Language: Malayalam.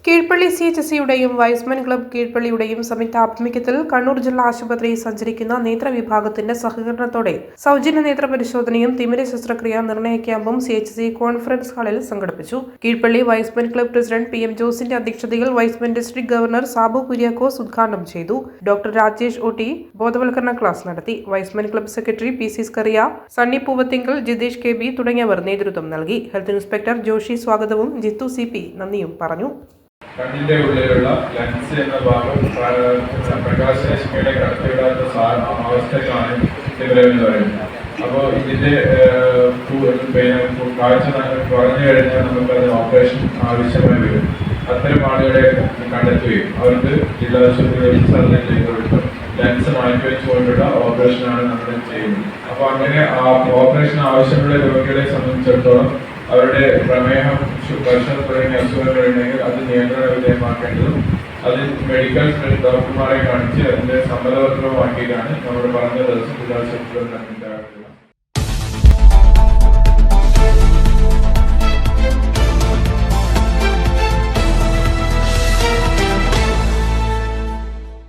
കീഴ്പള്ളി CHSയുടെയും വൈസ്മൻ ക്ലബ് കീഴ്പള്ളിയുടെയും സംയുക്താഭിമുഖ്യത്തിൽ കണ്ണൂർ ജില്ലാ ആശുപത്രിയിൽ സഞ്ചരിക്കുന്ന നേത്രവിഭാഗത്തിന്റെ സഹകരണത്തോടെ സൗജന്യ നേത്ര പരിശോധനയും തിമിര ശസ്ത്രക്രിയാ നിർണയ ക്യാമ്പും CHC കോൺഫറൻസ് ഹാളിൽ സംഘടിപ്പിച്ചു. Keezhpally Y's Men club president PM ജോസിന്റെ അധ്യക്ഷതയിൽ Y's Men district governor Sabu Kuriakose ഉദ്ഘാടനം ചെയ്തു. ഡോക്ടർ രാജേഷ് OT ബോധവൽക്കരണ ക്ലാസ് നടത്തി. Y's Men club secretary PC Scaria, Sunny Poovathinkal, Jithesh KB തുടങ്ങിയവർ നേതൃത്വം നൽകി. ഹെൽത്ത് ഇൻസ്പെക്ടർ ജോഷി സ്വാഗതവും ജിത്തു CP നന്ദിയും പറഞ്ഞു. കണ്ണിന്റെ ഉള്ളിലുള്ള ലെൻസ് എന്ന ഭാഗം പ്രകാശരശ്മിയുടെ കടത്തിവിടാത്ത അവസ്ഥക്കാണ് തിമിരം പറയുന്നത്. അപ്പോൾ ഇതിന്റെ കാഴ്ച കുറഞ്ഞു കഴിഞ്ഞാൽ നമുക്കത് ഓപ്പറേഷൻ ആവശ്യമായി വരും. അത്തരം ആളുകളെ കണ്ടെത്തുകയും അവർക്ക് ജില്ലാ ആശുപത്രിയിൽ സർജറി ചെയ്ത് കൊടുത്ത് ലെൻസ് മാറ്റിവെച്ചുകൊണ്ടുള്ള ഓപ്പറേഷനാണ് നമ്മൾ ചെയ്യുന്നത്. അപ്പോൾ അങ്ങനെ ഓപ്പറേഷൻ ആവശ്യമുള്ള രോഗികളെ സംബന്ധിച്ചിടത്തോളം അവരുടെ പ്രമേഹം, പ്രഷർ തുടങ്ങിയ അസുഖങ്ങളുണ്ടെങ്കിൽ അത് നിയന്ത്രണ വിധേയമാക്കേണ്ടതും അതിൽ മെഡിക്കൽ ഡോക്ടർമാരെ കാണിച്ച് അതിന്റെ സമ്മതപത്രമാക്കിയിട്ടാണ് നമ്മൾ പറഞ്ഞ ദിവസം ജില്ലാ ആശുപത്രിയിൽ